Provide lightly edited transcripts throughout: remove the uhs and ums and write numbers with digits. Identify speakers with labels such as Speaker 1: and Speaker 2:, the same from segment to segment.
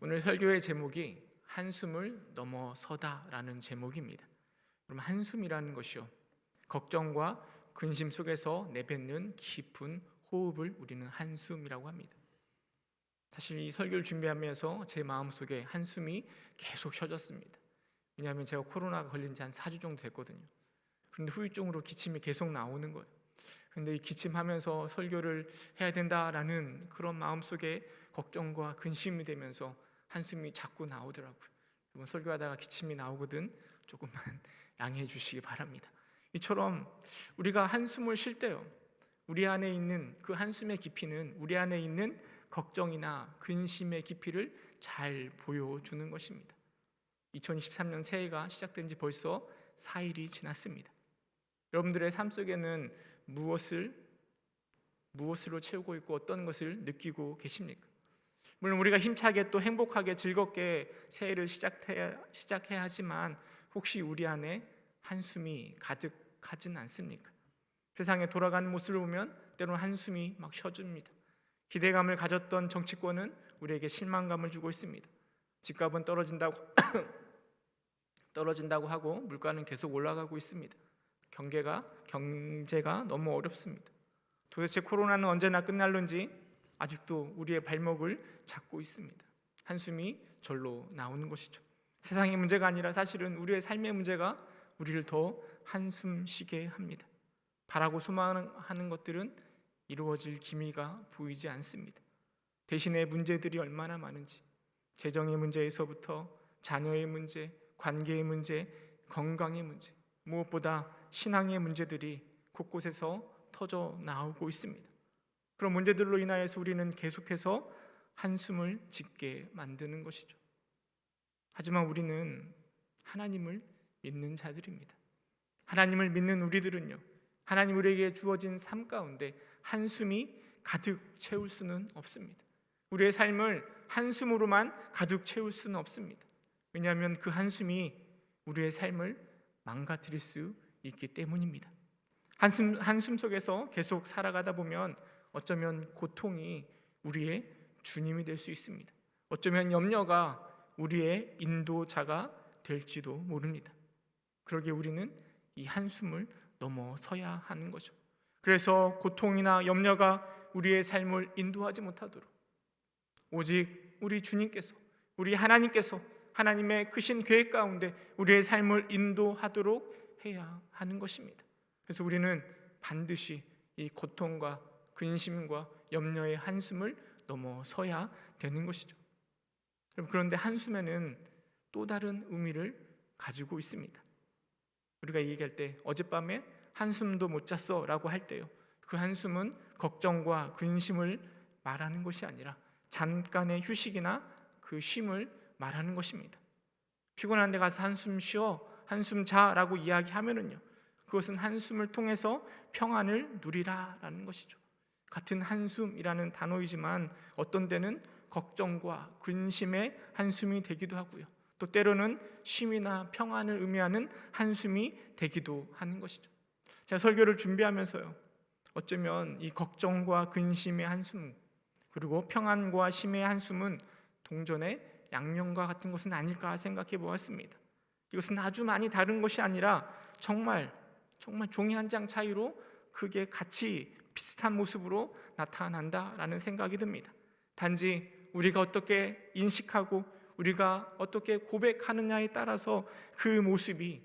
Speaker 1: 오늘 설교의 제목이 한숨을 넘어서다라는 제목입니다. 그럼 한숨이라는 것이요, 걱정과 근심 속에서 내뱉는 깊은 호흡을 우리는 한숨이라고 합니다. 사실 이 설교를 준비하면서 제 마음속에 한숨이 계속 쉬어졌습니다. 왜냐하면 제가 코로나가 걸린 지 한 4주 정도 됐거든요. 그런데 후유증으로 기침이 계속 나오는 거예요. 그런데 이 기침하면서 설교를 해야 된다라는 그런 마음속에 걱정과 근심이 되면서 한숨이 자꾸 나오더라고요. 여러분, 설교하다가 기침이 나오거든 조금만 양해해 주시기 바랍니다. 이처럼 우리가 한숨을 쉴 때요, 우리 안에 있는 그 한숨의 깊이는 우리 안에 있는 걱정이나 근심의 깊이를 잘 보여주는 것입니다. 2023년 새해가 시작된 지 벌써 4일이 지났습니다. 여러분들의 삶 속에는 무엇으로 채우고 있고 어떤 것을 느끼고 계십니까? 물론 우리가 힘차게 또 행복하게 즐겁게 새해를 시작해야 하지만 혹시 우리 안에 한숨이 가득하진 않습니까? 세상에 돌아가는 모습을 보면 때로는 한숨이 막 쉬어집니다. 기대감을 가졌던 정치권은 우리에게 실망감을 주고 있습니다. 집값은 떨어진다고 하고 물가는 계속 올라가고 있습니다. 경제가 너무 어렵습니다. 도대체 코로나는 언제나 끝날런지 아직도 우리의 발목을 잡고 있습니다. 한숨이 절로 나오는 것이죠. 세상의 문제가 아니라 사실은 우리의 삶의 문제가 우리를 더 한숨 쉬게 합니다. 바라고 소망하는 것들은 이루어질 기미가 보이지 않습니다. 대신에 문제들이 얼마나 많은지, 재정의 문제에서부터 자녀의 문제, 관계의 문제, 건강의 문제, 무엇보다 신앙의 문제들이 곳곳에서 터져 나오고 있습니다. 그런 문제들로 인하여서 우리는 계속해서 한숨을 짓게 만드는 것이죠. 하지만 우리는 하나님을 믿는 자들입니다. 하나님을 믿는 우리들은요, 하나님 우리에게 주어진 삶 가운데 한숨이 가득 채울 수는 없습니다. 우리의 삶을 한숨으로만 가득 채울 수는 없습니다. 왜냐하면 그 한숨이 우리의 삶을 망가뜨릴 수 있기 때문입니다. 한숨 속에서 계속 살아가다 보면 어쩌면 고통이 우리의 주님이 될 수 있습니다. 어쩌면 염려가 우리의 인도자가 될지도 모릅니다. 그러기에 우리는 이 한숨을 넘어서야 하는 거죠. 그래서 고통이나 염려가 우리의 삶을 인도하지 못하도록 오직 우리 주님께서, 우리 하나님께서 하나님의 크신 계획 가운데 우리의 삶을 인도하도록 해야 하는 것입니다. 그래서 우리는 반드시 이 고통과 근심과 염려의 한숨을 넘어서야 되는 것이죠. 그런데 한숨에는 또 다른 의미를 가지고 있습니다. 우리가 얘기할 때 어젯밤에 한숨도 못 잤어 라고 할 때요, 그 한숨은 걱정과 근심을 말하는 것이 아니라 잠깐의 휴식이나 그 쉼을 말하는 것입니다. 피곤한 데 가서 한숨 쉬어, 한숨 자라고 이야기하면은요, 그것은 한숨을 통해서 평안을 누리라라는 것이죠. 같은 한숨이라는 단어이지만 어떤 때는 걱정과 근심의 한숨이 되기도 하고요, 또 때로는 쉼이나 평안을 의미하는 한숨이 되기도 하는 것이죠. 제가 설교를 준비하면서요, 어쩌면 이 걱정과 근심의 한숨, 그리고 평안과 쉼의 한숨은 동전의 양면과 같은 것은 아닐까 생각해 보았습니다. 이것은 아주 많이 다른 것이 아니라 정말 종이 한 장 차이로 그게 같이 비슷한 모습으로 나타난다라는 생각이 듭니다. 단지 우리가 어떻게 인식하고 우리가 어떻게 고백하느냐에 따라서 그 모습이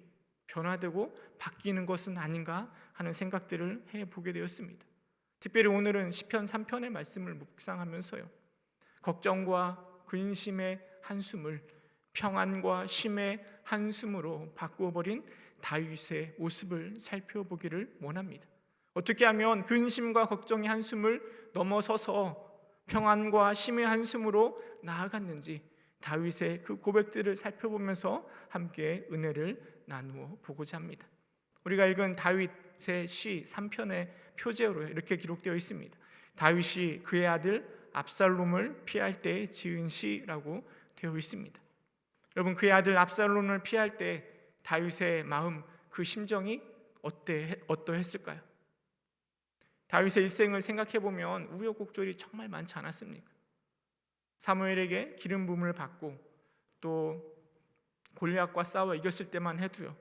Speaker 1: 변화되고 바뀌는 것은 아닌가 하는 생각들을 해보게 되었습니다. 특별히 오늘은 시편 3편의 말씀을 묵상하면서요, 걱정과 근심의 한숨을 평안과 쉼의 한숨으로 바꾸어버린 다윗의 모습을 살펴보기를 원합니다. 어떻게 하면 근심과 걱정의 한숨을 넘어서서 평안과 쉼의 한숨으로 나아갔는지 다윗의 그 고백들을 살펴보면서 함께 은혜를 나누어 보고자 합니다. 우리가 읽은 다윗의 시 3편의 표제로 이렇게 기록되어 있습니다. 다윗이 그의 아들 압살롬을 피할 때 지은 시라고 되어 있습니다. 여러분, 그의 아들 압살롬을 피할 때 다윗의 마음, 그 심정이 어떠했을까요? 다윗의 일생을 생각해 보면 우여곡절이 정말 많지 않았습니까? 사무엘에게 기름 부음을 받고 또 골리앗과 싸워 이겼을 때만 해도요,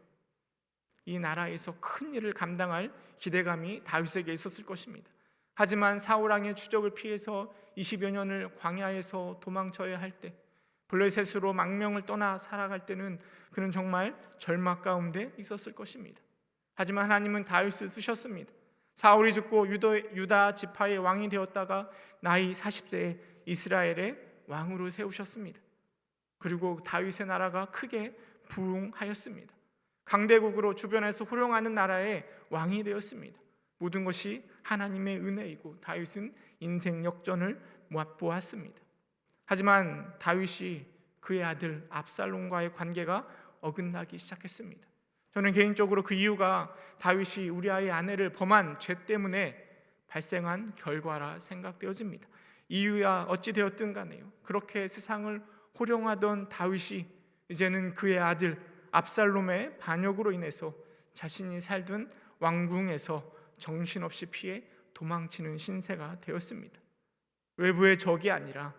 Speaker 1: 이 나라에서 큰 일을 감당할 기대감이 다윗에게 있었을 것입니다. 하지만 사울 왕의 추적을 피해서 20여 년을 광야에서 도망쳐야 할 때, 블레셋으로 망명을 떠나 살아갈 때는 그는 정말 절망 가운데 있었을 것입니다. 하지만 하나님은 다윗을 쓰셨습니다. 사울이 죽고 유다 지파의 왕이 되었다가 나이 40세에 이스라엘의 왕으로 세우셨습니다. 그리고 다윗의 나라가 크게 부흥하였습니다. 강대국으로 주변에서 호령하는 나라의 왕이 되었습니다. 모든 것이 하나님의 은혜이고 다윗은 인생 역전을 맛보았습니다. 하지만 다윗이 그의 아들 압살롬과의 관계가 어긋나기 시작했습니다. 저는 개인적으로 그 이유가 다윗이 우리아의 아내를 범한 죄 때문에 발생한 결과라 생각되어집니다. 이유야 어찌 되었든 간에요, 그렇게 세상을 호령하던 다윗이 이제는 그의 아들 압살롬의 반역으로 인해서 자신이 살던 왕궁에서 정신없이 피해 도망치는 신세가 되었습니다. 외부의 적이 아니라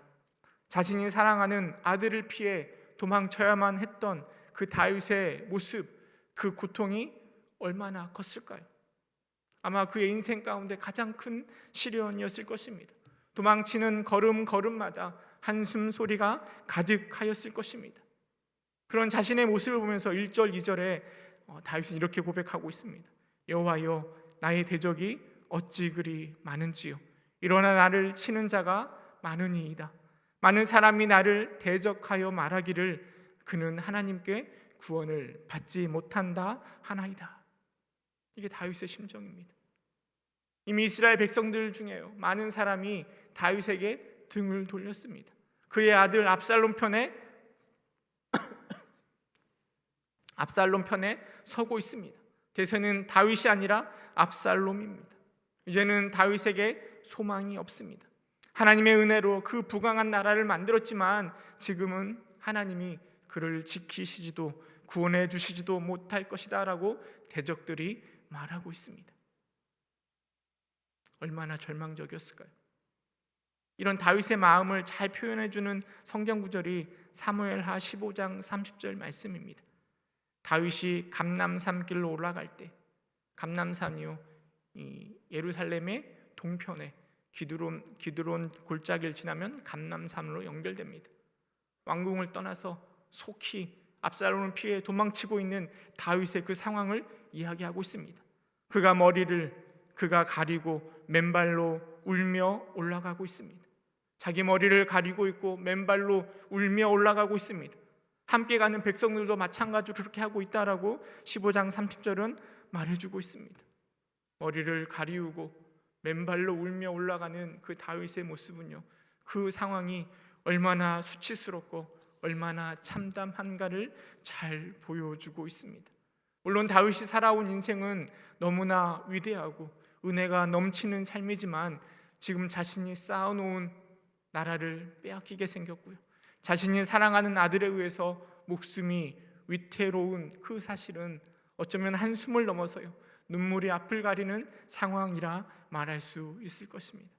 Speaker 1: 자신이 사랑하는 아들을 피해 도망쳐야만 했던 그 다윗의 모습, 그 고통이 얼마나 컸을까요? 아마 그의 인생 가운데 가장 큰 시련이었을 것입니다. 도망치는 걸음걸음마다 한숨 소리가 가득하였을 것입니다. 그런 자신의 모습을 보면서 1절 2절에 다윗은 이렇게 고백하고 있습니다. 여호와여, 나의 대적이 어찌 그리 많은지요. 일어나 나를 치는 자가 많으니이다. 많은 사람이 나를 대적하여 말하기를 그는 하나님께 구원을 받지 못한다 하나이다. 이게 다윗의 심정입니다. 이미 이스라엘 백성들 중에요, 많은 사람이 다윗에게 등을 돌렸습니다. 그의 아들 압살롬 편에 서고 있습니다. 대세는 다윗이 아니라 압살롬입니다. 이제는 다윗에게 소망이 없습니다. 하나님의 은혜로 그 부강한 나라를 만들었지만 지금은 하나님이 그를 지키시지도 구원해 주시지도 못할 것이다 라고 대적들이 말하고 있습니다. 얼마나 절망적이었을까요? 이런 다윗의 마음을 잘 표현해 주는 성경 구절이 사무엘하 15장 30절 말씀입니다. 다윗이 감람산 길로 올라갈 때, 감람산이요, 이 예루살렘의 동편에 기드론 골짜기를 지나면 감람산으로 연결됩니다. 왕궁을 떠나서 속히 압살롬을 피해 도망치고 있는 다윗의 그 상황을 이야기하고 있습니다. 그가 가리고 맨발로 울며 올라가고 있습니다. 자기 머리를 가리고 있고 맨발로 울며 올라가고 있습니다. 함께 가는 백성들도 마찬가지로 그렇게 하고 있다라고 15장 30절은 말해주고 있습니다. 머리를 가리우고 맨발로 울며 올라가는 그 다윗의 모습은요, 그 상황이 얼마나 수치스럽고 얼마나 참담한가를 잘 보여주고 있습니다. 물론 다윗이 살아온 인생은 너무나 위대하고 은혜가 넘치는 삶이지만 지금 자신이 쌓아놓은 나라를 빼앗기게 생겼고요, 자신이 사랑하는 아들에 의해서 목숨이 위태로운 그 사실은 어쩌면 한숨을 넘어서요, 눈물이 앞을 가리는 상황이라 말할 수 있을 것입니다.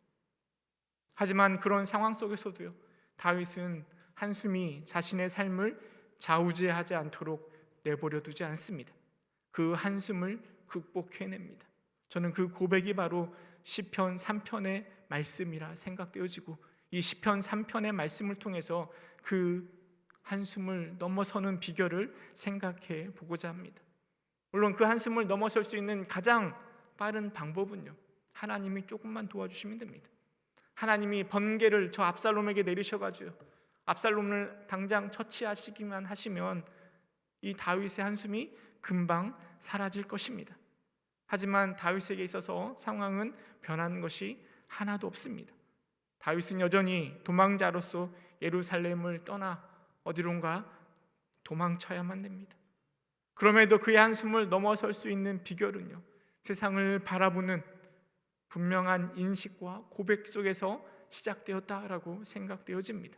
Speaker 1: 하지만 그런 상황 속에서도요, 다윗은 한숨이 자신의 삶을 좌우지하지 않도록 내버려 두지 않습니다. 그 한숨을 극복해냅니다. 저는 그 고백이 바로 시편 3편의 말씀이라 생각되어지고, 이 시편 3편의 말씀을 통해서 그 한숨을 넘어서는 비결을 생각해 보고자 합니다. 물론 그 한숨을 넘어설 수 있는 가장 빠른 방법은요, 하나님이 조금만 도와주시면 됩니다. 하나님이 번개를 저 압살롬에게 내리셔가지고 압살롬을 당장 처치하시기만 하시면 이 다윗의 한숨이 금방 사라질 것입니다. 하지만 다윗에게 있어서 상황은 변한 것이 하나도 없습니다. 다윗은 여전히 도망자로서 예루살렘을 떠나 어디론가 도망쳐야만 됩니다. 그럼에도 그의 한숨을 넘어설 수 있는 비결은요, 세상을 바라보는 분명한 인식과 고백 속에서 시작되었다라고 생각되어집니다.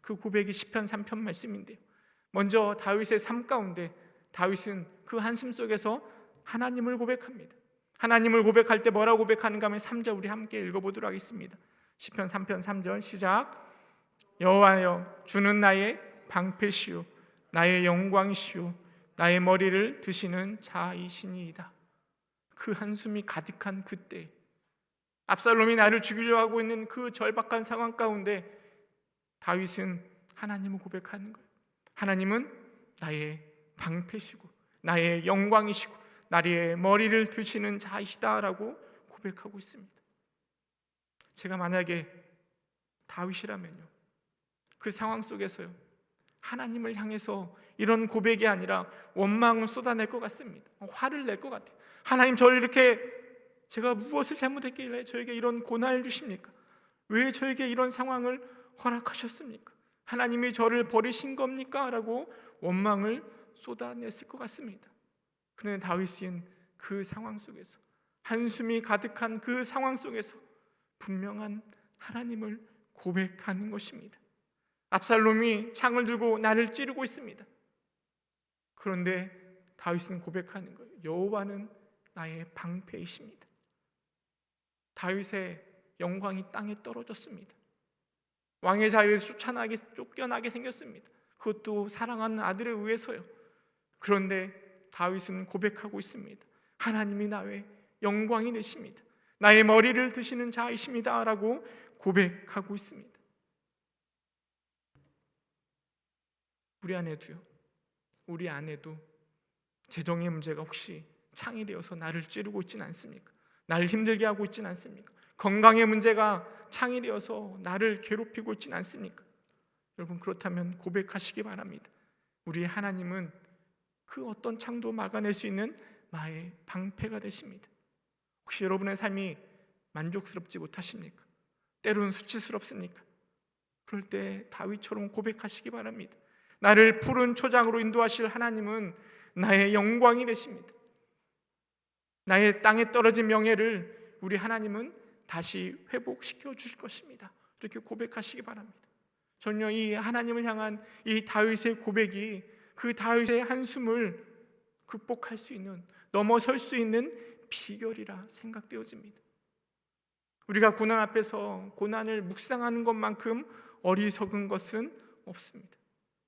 Speaker 1: 그 고백이 시편 3편 말씀인데요, 먼저 다윗의 삶 가운데 다윗은 그 한숨 속에서 하나님을 고백합니다. 하나님을 고백할 때 뭐라고 고백하는가 하면 3절 우리 함께 읽어보도록 하겠습니다. 시편 3편 3절 시작. 여호와여, 주는 나의 방패시요 나의 영광이시요 나의 머리를 드시는 자이시니이다. 그 한숨이 가득한 그때, 압살롬이 나를 죽이려 하고 있는 그 절박한 상황 가운데 다윗은 하나님을 고백하는 거예요. 하나님은 나의 방패시고 나의 영광이시고 나의 머리를 드시는 자이시다라고 고백하고 있습니다. 제가 만약에 다윗이라면요, 그 상황 속에서요, 하나님을 향해서 이런 고백이 아니라 원망을 쏟아낼 것 같습니다. 화를 낼 것 같아요. 하나님, 저를 이렇게, 제가 무엇을 잘못했길래 저에게 이런 고난을 주십니까? 왜 저에게 이런 상황을 허락하셨습니까? 하나님이 저를 버리신 겁니까? 라고 원망을 쏟아냈을 것 같습니다. 그런데 다윗은 그 상황 속에서, 한숨이 가득한 그 상황 속에서 분명한 하나님을 고백하는 것입니다. 압살롬이 창을 들고 나를 찌르고 있습니다. 그런데 다윗은 고백하는 거예요. 여호와는 나의 방패이십니다. 다윗의 영광이 땅에 떨어졌습니다. 왕의 자리에서 쫓겨나게 생겼습니다. 그것도 사랑하는 아들에 의해서요. 그런데 다윗은 고백하고 있습니다. 하나님이 나의 영광이 되십니다. 나의 머리를 드시는 자이십니다 라고 고백하고 있습니다. 우리 아내도 재정의 문제가 혹시 창이 되어서 나를 찌르고 있지는 않습니까? 나를 힘들게 하고 있지는 않습니까? 건강의 문제가 창이 되어서 나를 괴롭히고 있지는 않습니까? 여러분, 그렇다면 고백하시기 바랍니다. 우리 하나님은 그 어떤 창도 막아낼 수 있는 나의 방패가 되십니다. 혹시 여러분의 삶이 만족스럽지 못하십니까? 때로는 수치스럽습니까? 그럴 때 다윗처럼 고백하시기 바랍니다. 나를 푸른 초장으로 인도하실 하나님은 나의 영광이 되십니다. 나의 땅에 떨어진 명예를 우리 하나님은 다시 회복시켜 주실 것입니다. 이렇게 고백하시기 바랍니다. 전혀 이 하나님을 향한 이 다윗의 고백이 그 다윗의 한숨을 극복할 수 있는, 넘어설 수 있는 비결이라 생각되어집니다. 우리가 고난 앞에서 고난을 묵상하는 것만큼 어리석은 것은 없습니다.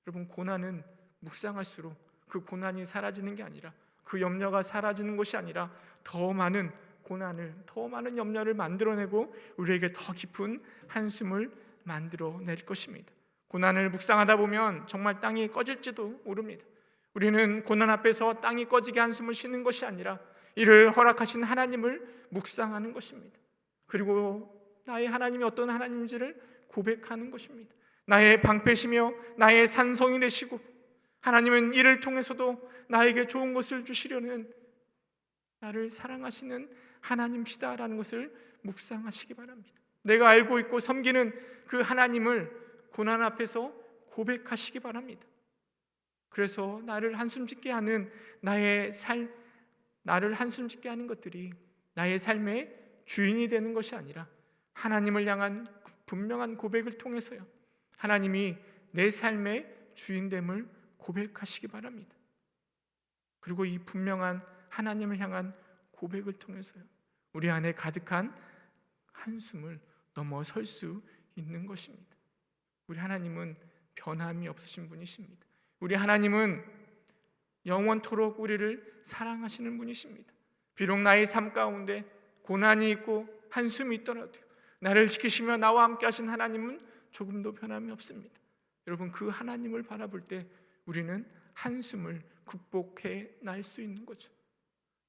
Speaker 1: 여러분, 고난은 묵상할수록 그 고난이 사라지는 게 아니라, 그 염려가 사라지는 것이 아니라 더 많은 고난을, 더 많은 염려를 만들어내고 우리에게 더 깊은 한숨을 만들어낼 것입니다. 고난을 묵상하다 보면 정말 땅이 꺼질지도 모릅니다. 우리는 고난 앞에서 땅이 꺼지게 한숨을 쉬는 것이 아니라 이를 허락하신 하나님을 묵상하는 것입니다. 그리고 나의 하나님이 어떤 하나님인지를 고백하는 것입니다. 나의 방패시며 나의 산성이 되시고, 하나님은 이를 통해서도 나에게 좋은 것을 주시려는 나를 사랑하시는 하나님이시다라는 것을 묵상하시기 바랍니다. 내가 알고 있고 섬기는 그 하나님을 고난 앞에서 고백하시기 바랍니다. 그래서 나를 한숨 짓게 하는 나를 한숨 짓게 하는 것들이 나의 삶의 주인이 되는 것이 아니라 하나님을 향한 분명한 고백을 통해서요, 하나님이 내 삶의 주인됨을 고백하시기 바랍니다. 그리고 이 분명한 하나님을 향한 고백을 통해서요, 우리 안에 가득한 한숨을 넘어설 수 있는 것입니다. 우리 하나님은 변함이 없으신 분이십니다. 우리 하나님은 영원토록 우리를 사랑하시는 분이십니다. 비록 나의 삶 가운데 고난이 있고 한숨이 있더라도 나를 지키시며 나와 함께 하신 하나님은 조금도 변함이 없습니다. 여러분, 그 하나님을 바라볼 때 우리는 한숨을 극복해 날 수 있는 거죠.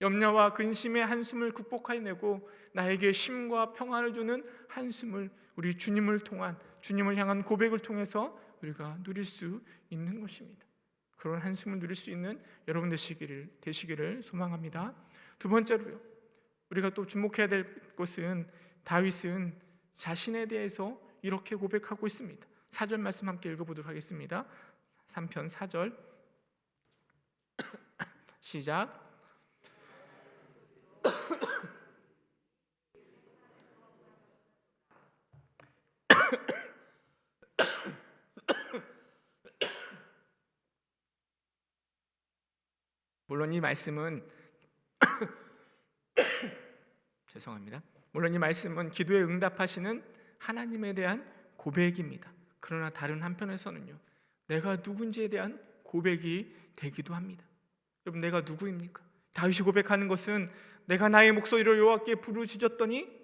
Speaker 1: 염려와 근심의 한숨을 극복해내고 나에게 쉼과 평안을 주는 한숨을 우리 주님을 통한, 주님을 향한 고백을 통해서 우리가 누릴 수 있는 것입니다. 그런 한숨을 누릴 수 있는 여러분 되시기를 소망합니다. 두 번째로요, 우리가 또 주목해야 될 것은 다윗은 자신에 대해서 이렇게 고백하고 있습니다. 4절 말씀 함께 읽어보도록 하겠습니다. 3편 4절 시작. 물론 이 말씀은 죄송합니다. 물론 이 말씀은 기도에 응답하시는 하나님에 대한 고백입니다. 그러나 다른 한편에서는요, 내가 누군지에 대한 고백이 되기도 합니다. 여러분, 내가 누구입니까? 다윗이 고백하는 것은 내가 나의 목소리로 여호와께 부르짖었더니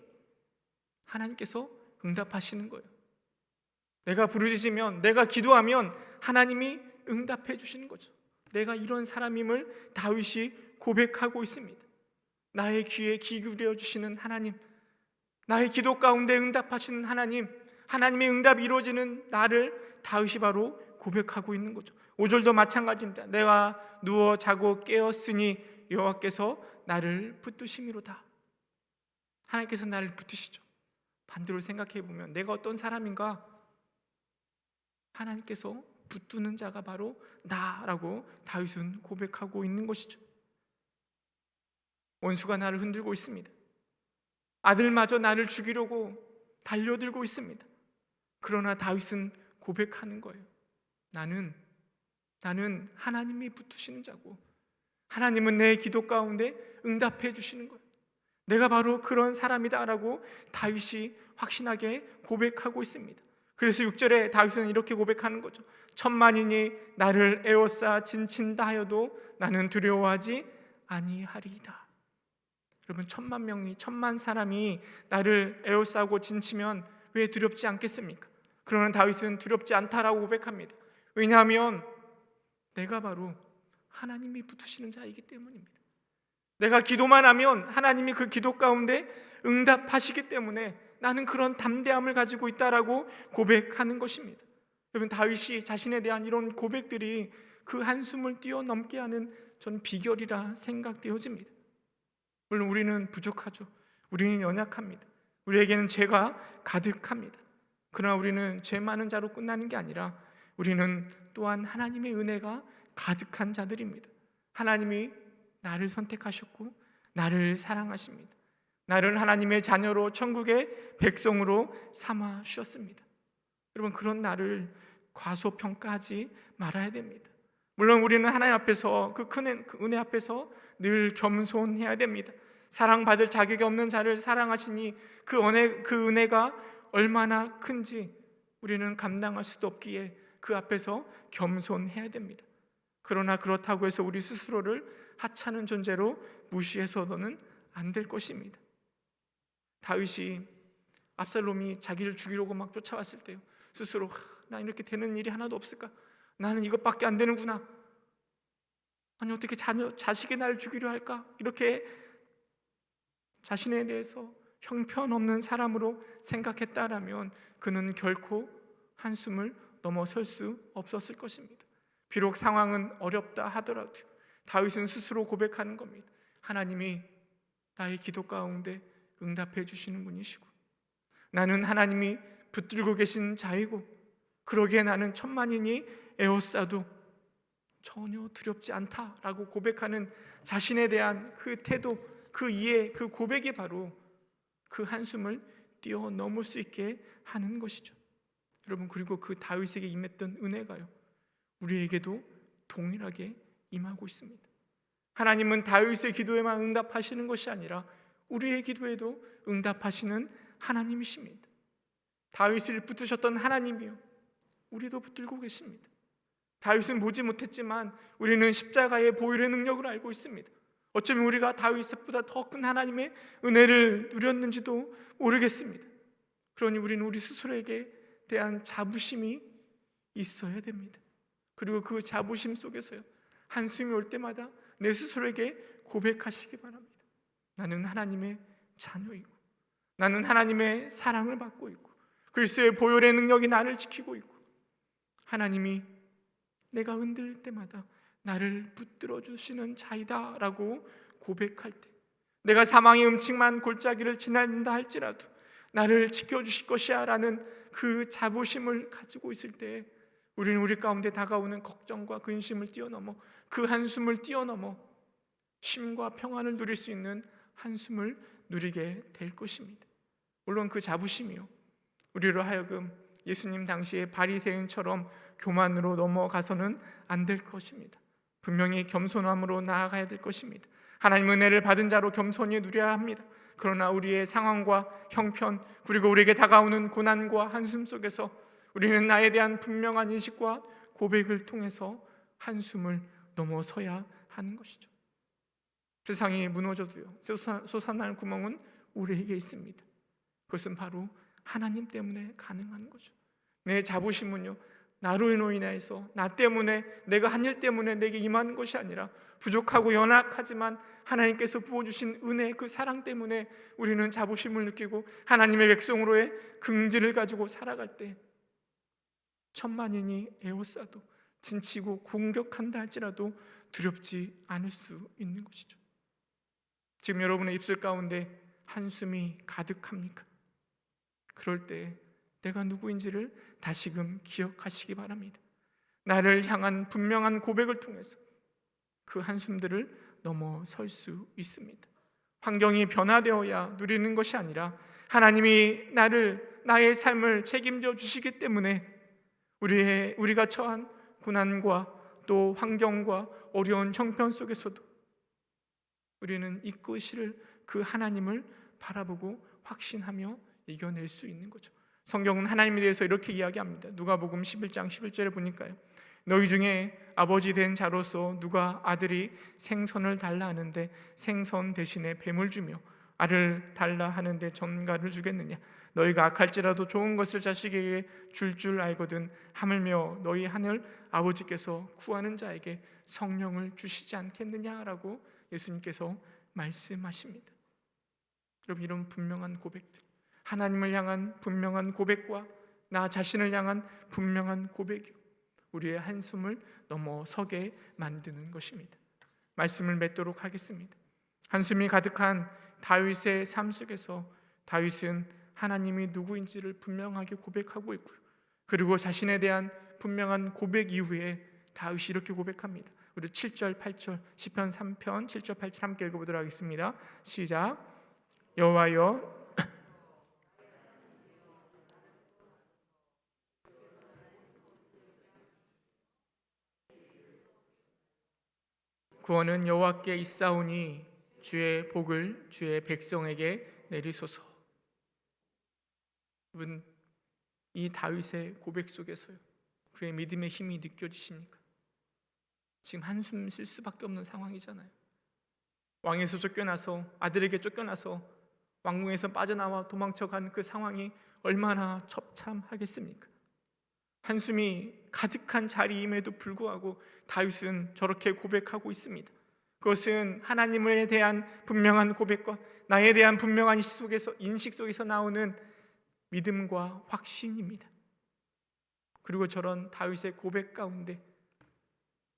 Speaker 1: 하나님께서 응답하시는 거예요. 내가 부르짖으면, 내가 기도하면 하나님이 응답해 주시는 거죠. 내가 이런 사람임을 다윗이 고백하고 있습니다. 나의 귀에 귀 기울여 주시는 하나님, 나의 기도 가운데 응답하시는 하나님, 하나님의 응답이 이루어지는 나를 다윗이 바로 고백하고 있는 거죠. 5절도 마찬가지입니다. 내가 누워 자고 깨었으니 여호와께서 나를 붙드심이로다. 하나님께서 나를 붙드시죠. 반대로 생각해 보면 내가 어떤 사람인가? 하나님께서 붙드는 자가 바로 나라고 다윗은 고백하고 있는 것이죠. 원수가 나를 흔들고 있습니다. 아들마저 나를 죽이려고 달려들고 있습니다. 그러나 다윗은 고백하는 거예요. 나는 하나님이 붙으시는 자고, 하나님은 내 기도 가운데 응답해 주시는 거예요. 내가 바로 그런 사람이다라고 다윗이 확신하게 고백하고 있습니다. 그래서 6절에 다윗은 이렇게 고백하는 거죠. 천만인이 나를 에워싸 진친다 하여도 나는 두려워하지 아니하리이다. 여러분, 천만 사람이 나를 에워싸고 진치면 왜 두렵지 않겠습니까? 그러나 다윗은 두렵지 않다라고 고백합니다. 왜냐하면 내가 바로 하나님이 붙으시는 자이기 때문입니다. 내가 기도만 하면 하나님이 그 기도 가운데 응답하시기 때문에 나는 그런 담대함을 가지고 있다라고 고백하는 것입니다. 여러분, 다윗이 자신에 대한 이런 고백들이 그 한숨을 뛰어넘게 하는 전 비결이라 생각되어집니다. 물론 우리는 부족하죠. 우리는 연약합니다. 우리에게는 죄가 가득합니다. 그러나 우리는 죄 많은 자로 끝나는 게 아니라 우리는 또한 하나님의 은혜가 가득한 자들입니다. 하나님이 나를 선택하셨고 나를 사랑하십니다. 나를 하나님의 자녀로 천국의 백성으로 삼아 주셨습니다. 여러분, 그런 나를 과소평가하지 말아야 됩니다. 물론 우리는 하나님 앞에서 그 큰 은혜 앞에서 늘 겸손해야 됩니다. 사랑받을 자격이 없는 자를 사랑하시니 그 은혜가 얼마나 큰지 우리는 감당할 수도 없기에 그 앞에서 겸손해야 됩니다. 그러나 그렇다고 해서 우리 스스로를 하찮은 존재로 무시해서는 안 될 것입니다. 다윗이 압살롬이 자기를 죽이려고 막 쫓아왔을 때요, 스스로 나 이렇게 되는 일이 하나도 없을까? 나는 이것밖에 안 되는구나. 아니, 어떻게 자식이 나를 죽이려 할까? 이렇게 자신에 대해서 형편없는 사람으로 생각했다라면 그는 결코 한숨을 넘어설 수 없었을 것입니다. 비록 상황은 어렵다 하더라도 다윗은 스스로 고백하는 겁니다. 하나님이 나의 기도 가운데 응답해 주시는 분이시고, 나는 하나님이 붙들고 계신 자이고, 그러기에 나는 천만인이 에워싸도 전혀 두렵지 않다라고 고백하는 자신에 대한 그 태도, 그 이해, 그 고백이 바로 그 한숨을 뛰어넘을 수 있게 하는 것이죠. 여러분, 그리고 그 다윗에게 임했던 은혜가요, 우리에게도 동일하게 임하고 있습니다. 하나님은 다윗의 기도에만 응답하시는 것이 아니라 우리의 기도에도 응답하시는 하나님이십니다. 다윗을 붙드셨던 하나님이요, 우리도 붙들고 계십니다. 다윗은 보지 못했지만 우리는 십자가의 보혈의 능력을 알고 있습니다. 어쩌면 우리가 다윗보다 더 큰 하나님의 은혜를 누렸는지도 모르겠습니다. 그러니 우리는 우리 스스로에게 대한 자부심이 있어야 됩니다. 그리고 그 자부심 속에서요, 한숨이 올 때마다 내 스스로에게 고백하시기 바랍니다. 나는 하나님의 자녀이고, 나는 하나님의 사랑을 받고 있고, 그리스도의 보혈의 능력이 나를 지키고 있고, 하나님이 내가 흔들릴 때마다 나를 붙들어 주시는 자이다 라고 고백할 때, 내가 사망의 음침한 골짜기를 지난다 할지라도 나를 지켜주실 것이야 라는 그 자부심을 가지고 있을 때, 우리는 우리 가운데 다가오는 걱정과 근심을 뛰어넘어, 그 한숨을 뛰어넘어 쉼과 평안을 누릴 수 있는 한숨을 누리게 될 것입니다. 물론 그 자부심이요, 우리로 하여금 예수님 당시의 바리새인처럼 교만으로 넘어가서는 안 될 것입니다. 분명히 겸손함으로 나아가야 될 것입니다. 하나님 은혜를 받은 자로 겸손히 누려야 합니다. 그러나 우리의 상황과 형편, 그리고 우리에게 다가오는 고난과 한숨 속에서 우리는 나에 대한 분명한 인식과 고백을 통해서 한숨을 넘어서야 하는 것이죠. 세상이 무너져도요, 솟아날 구멍은 우리에게 있습니다. 그것은 바로 하나님 때문에 가능한 거죠. 내 자부심은요, 나로 인해서, 나 때문에, 내가 한 일 때문에 내게 임하는 것이 아니라 부족하고 연약하지만 하나님께서 부어주신 은혜, 그 사랑 때문에 우리는 자부심을 느끼고 하나님의 백성으로의 긍지를 가지고 살아갈 때 천만인이 에워싸도 진치고 공격한다 할지라도 두렵지 않을 수 있는 것이죠. 지금 여러분의 입술 가운데 한숨이 가득합니까? 그럴 때 내가 누구인지를 다시금 기억하시기 바랍니다. 나를 향한 분명한 고백을 통해서 그 한숨들을 넘어설 수 있습니다. 환경이 변화되어야 누리는 것이 아니라 하나님이 나의 삶을 책임져 주시기 때문에 우리가 처한 고난과 또 환경과 어려운 형편 속에서도 우리는 이끄실 그 하나님을 바라보고 확신하며 이겨낼 수 있는 거죠. 성경은 하나님에 대해서 이렇게 이야기합니다. 누가복음 11장 11절에 보니까요, 너희 중에 아버지 된 자로서 누가 아들이 생선을 달라 하는데 생선 대신에 뱀을 주며 알을 달라 하는데 전갈을 주겠느냐? 너희가 악할지라도 좋은 것을 자식에게 줄 알거든 하물며 너희 하늘 아버지께서 구하는 자에게 성령을 주시지 않겠느냐라고 예수님께서 말씀하십니다. 여러분, 이런 분명한 고백들, 하나님을 향한 분명한 고백과 나 자신을 향한 분명한 고백이 우리의 한숨을 넘어서게 만드는 것입니다. 말씀을 맺도록 하겠습니다. 한숨이 가득한 다윗의 삶 속에서 다윗은 하나님이 누구인지를 분명하게 고백하고 있고요, 그리고 자신에 대한 분명한 고백 이후에 다윗이 이렇게 고백합니다. 우리 7절 8절 시편 3편 7절 8절 함께 읽어보도록 하겠습니다. 시작. 여호와여, 구원은 여호와께 있사오니 주의 복을 주의 백성에게 내리소서. 여러분, 이 다윗의 고백 속에서요, 그의 믿음의 힘이 느껴지십니까? 지금 한숨 쉴 수밖에 없는 상황이잖아요. 왕에서 쫓겨나서, 아들에게 쫓겨나서 왕궁에서 빠져나와 도망쳐간 그 상황이 얼마나 처참하겠습니까? 한숨이 가득한 자리임에도 불구하고 다윗은 저렇게 고백하고 있습니다. 그것은 하나님에 대한 분명한 고백과 나에 대한 분명한 인식 속에서 나오는 믿음과 확신입니다. 그리고 저런 다윗의 고백 가운데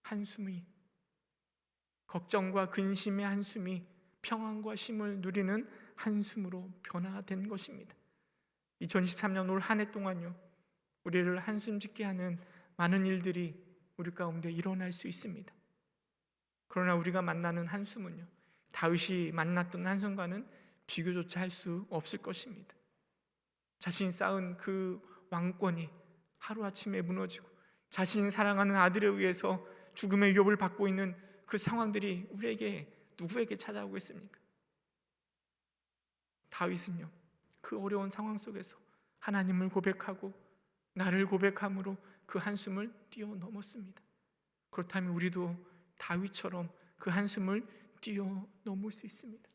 Speaker 1: 한숨이, 걱정과 근심의 한숨이 평안과 쉼을 누리는 한숨으로 변화된 것입니다. 2023년 올 한 해 동안요, 우리를 한숨 짓게 하는 많은 일들이 우리 가운데 일어날 수 있습니다. 그러나 우리가 만나는 한숨은요, 다윗이 만났던 한숨과는 비교조차 할 수 없을 것입니다. 자신이 쌓은 그 왕권이 하루아침에 무너지고 자신이 사랑하는 아들에 의해서 죽음의 위협을 받고 있는 그 상황들이 누구에게 찾아오고 있습니까? 다윗은요, 그 어려운 상황 속에서 하나님을 고백하고 나를 고백함으로 그 한숨을 뛰어넘었습니다. 그렇다면 우리도 다윗처럼 그 한숨을 뛰어넘을 수 있습니다.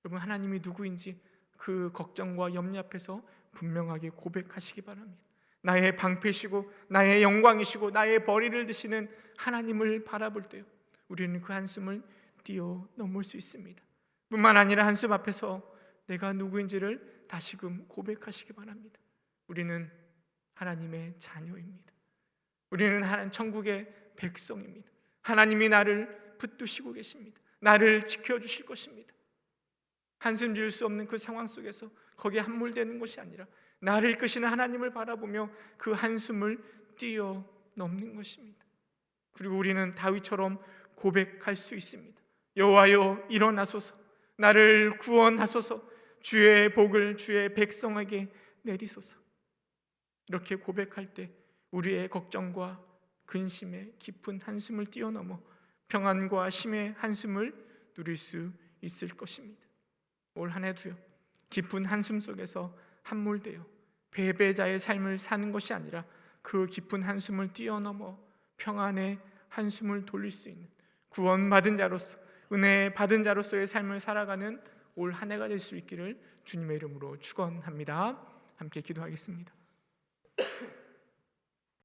Speaker 1: 여러분, 하나님이 누구인지 그 걱정과 염려 앞에서 분명하게 고백하시기 바랍니다. 나의 방패시고 나의 영광이시고 나의 벌이를 드시는 하나님을 바라볼 때요, 우리는 그 한숨을 뛰어넘을 수 있습니다. 뿐만 아니라 한숨 앞에서 내가 누구인지를 다시금 고백하시기 바랍니다. 우리는 하나님의 자녀입니다. 우리는 하나님 천국의 백성입니다. 하나님이 나를 붙드시고 계십니다. 나를 지켜주실 것입니다. 한숨 지을 수 없는 그 상황 속에서 거기에 함몰되는 것이 아니라 나를 이끄시는 하나님을 바라보며 그 한숨을 뛰어넘는 것입니다. 그리고 우리는 다윗처럼 고백할 수 있습니다. 여호와여, 일어나소서, 나를 구원하소서, 주의 복을 주의 백성에게 내리소서. 이렇게 고백할 때 우리의 걱정과 근심의 깊은 한숨을 뛰어넘어 평안과 쉼의 한숨을 누릴 수 있을 것입니다. 올 한 해도요, 깊은 한숨 속에서 함몰되어 패배자의 삶을 사는 것이 아니라 그 깊은 한숨을 뛰어넘어 평안의 한숨을 돌릴 수 있는 구원받은 자로서, 은혜 받은 자로서의 삶을 살아가는 올 한 해가 될 수 있기를 주님의 이름으로 축원합니다. 함께 기도하겠습니다.